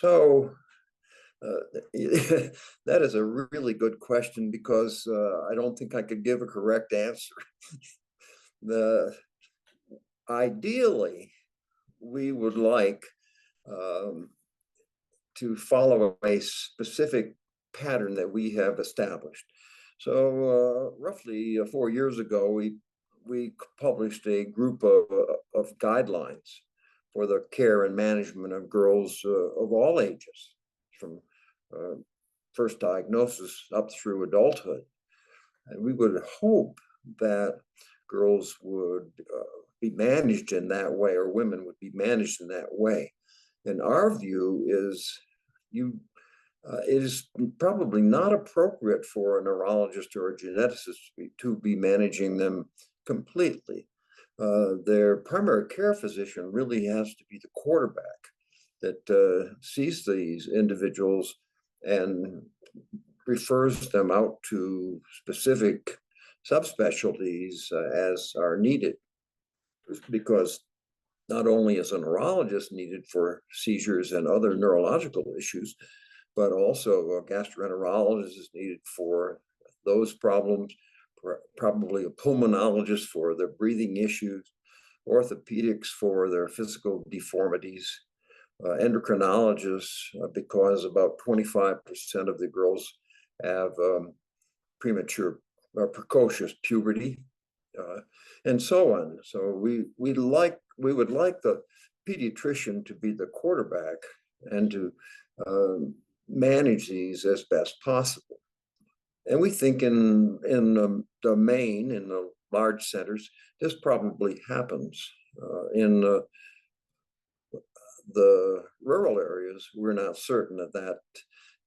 So that is a really good question because I don't think I could give a correct answer. The Ideally, we would like um, to follow a specific pattern that we have established. So roughly 4 years ago, we published a group of guidelines for the care and management of girls of all ages, from uh, first diagnosis up through adulthood. And we would hope that girls would be managed in that way, or women would be managed in that way. And our view is it is probably not appropriate for a neurologist or a geneticist to be managing them completely. Their primary care physician really has to be the quarterback that sees these individuals and refers them out to specific subspecialties as are needed. Because not only is a neurologist needed for seizures and other neurological issues, but also a gastroenterologist is needed for those problems, probably a pulmonologist for their breathing issues, orthopedics for their physical deformities, endocrinologists, because about 25% of the girls have premature or precocious puberty, and so on. So we would like the pediatrician to be the quarterback and to manage these as best possible. And we think in the main, in the large centers, this probably happens. In the rural areas, we're not certain that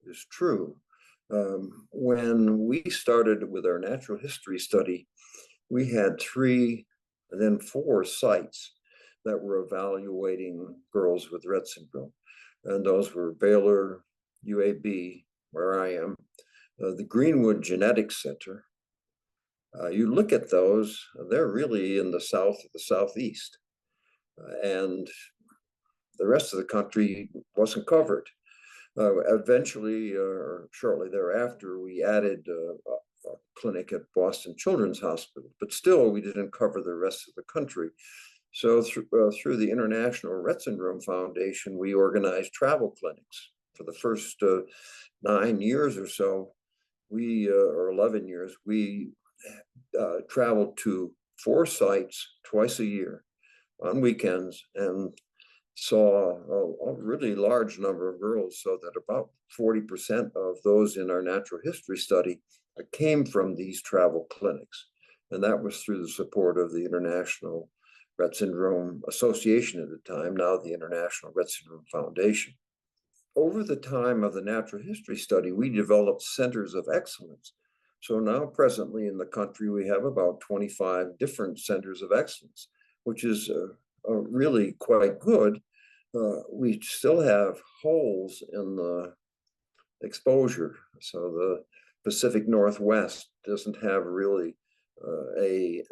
is true. When we started with our natural history study, we had 3 and then 4 sites that were evaluating girls with Rett syndrome. And those were Baylor, UAB, where I am, the Greenwood Genetics Center. You look at those, they're really in the south of the southeast. And the rest of the country wasn't covered. Eventually, or shortly thereafter, we added a clinic at Boston Children's Hospital, but still we didn't cover the rest of the country. So through the International Rett Syndrome Foundation, we organized travel clinics. For the first 9 years or so, or 11 years, we traveled to 4 sites twice a year on weekends and saw a really large number of girls, so that about 40% of those in our natural history study came from these travel clinics. And that was through the support of the International Rett Syndrome Association at the time, now the International Rett Syndrome Foundation. Over the time of the natural history study, we developed centers of excellence. So now presently in the country, we have about 25 different centers of excellence, which is really quite good. We still have holes in the exposure. So the Pacific Northwest doesn't have really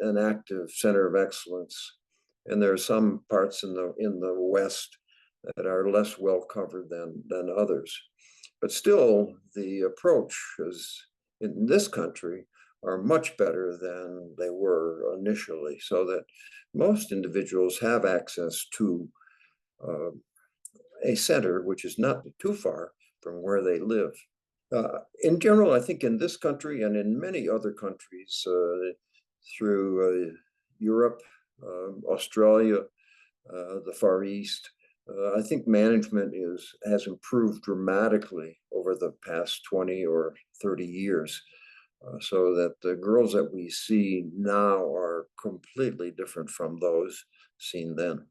an active center of excellence. And there are some parts in the West that are less well covered than others. But still, the approaches in this country are much better than they were initially, so that most individuals have access to a center which is not too far from where they live. In general, I think in this country and in many other countries through Europe, Australia, the Far East, I think management has improved dramatically over the past 20 or 30 years, so that the girls that we see now are completely different from those seen then.